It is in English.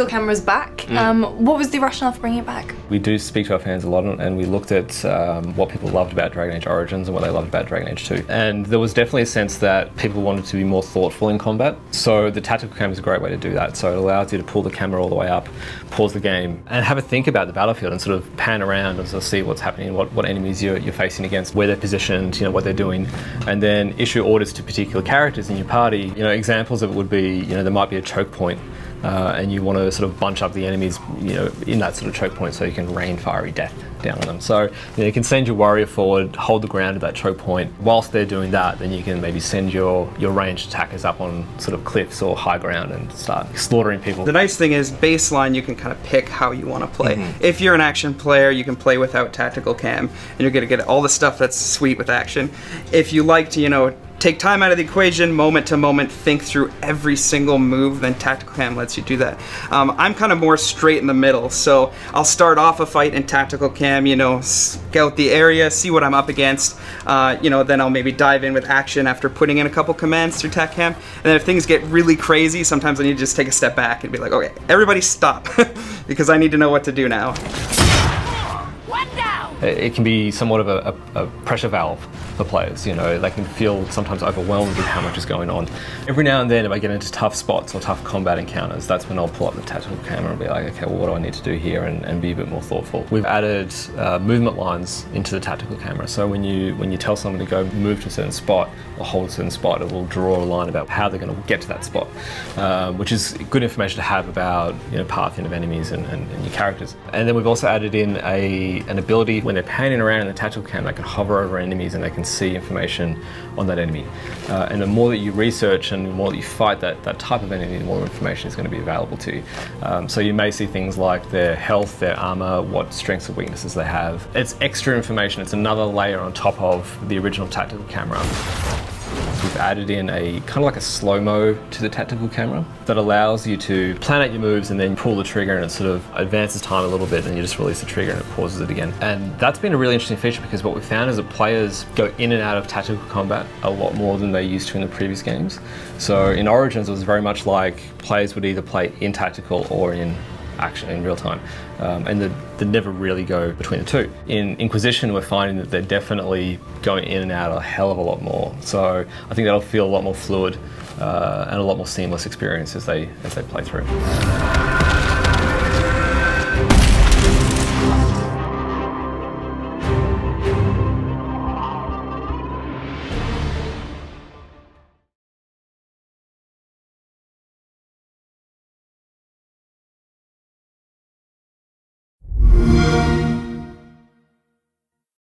tactical cameras back. What was the rationale for bringing it back? We do speak to our fans a lot, and we looked at what people loved about Dragon Age Origins and what they loved about Dragon Age 2. And there was definitely a sense that people wanted to be more thoughtful in combat. So the tactical camera is a great way to do that. So it allows you to pull the camera all the way up, pause the game, and have a think about the battlefield and sort of pan around and sort of see what's happening, what enemies you're facing against, where they're positioned, you know, what they're doing, and then issue orders to particular characters in your party. You know, examples of it would be, you know, there might be a choke point, and you want to sort of bunch up the enemies, you know, in that sort of choke point so you can rain fiery death down on them. So, you know, you can send your warrior forward, hold the ground at that choke point. Whilst they're doing that, then you can maybe send your ranged attackers up on sort of cliffs or high ground and start slaughtering people. The nice thing is, baseline, you can kind of pick how you want to play. If you're an action player, you can play without tactical cam, and you're going to get all the stuff that's sweet with action. If you like to, you know, take time out of the equation, moment to moment, think through every single move, then tactical cam lets you do that. I'm kind of more straight in the middle, so I'll start off a fight in tactical cam, you know, scout the area, see what I'm up against, you know, then I'll maybe dive in with action after putting in a couple commands through tac cam. And then if things get really crazy, sometimes I need to just take a step back and be like, okay, everybody stop, because I need to know what to do now. It can be somewhat of a pressure valve for players, you know, they can feel sometimes overwhelmed with how much is going on. Every now and then if I get into tough spots or tough combat encounters, that's when I'll pull up the tactical camera and be like, okay, well, what do I need to do here, and be a bit more thoughtful. We've added movement lines into the tactical camera, so when you tell someone to go move to a certain spot or hold a certain spot, it will draw a line about how they're going to get to that spot, which is good information to have about, you know, pathing of enemies and your characters. And then we've also added in an ability when they're panning around in the tactical cam, they can hover over enemies and they can see information on that enemy. And the more that you research and the more that you fight that type of enemy, the more information is going to be available to you. So you may see things like their health, their armor, what strengths and weaknesses they have. It's extra information, it's another layer on top of the original tactical camera. We've added in a kind of like a slow-mo to the tactical camera that allows you to plan out your moves and then pull the trigger, and it sort of advances time a little bit, and you just release the trigger and it pauses it again. And that's been a really interesting feature, because what we found is that players go in and out of tactical combat a lot more than they used to in the previous games. So in Origins it was very much like players would either play in tactical or in action in real time, and they never really go between the two. In Inquisition we're finding that they're definitely going in and out a hell of a lot more, so I think that'll feel a lot more fluid and a lot more seamless experience as they play through.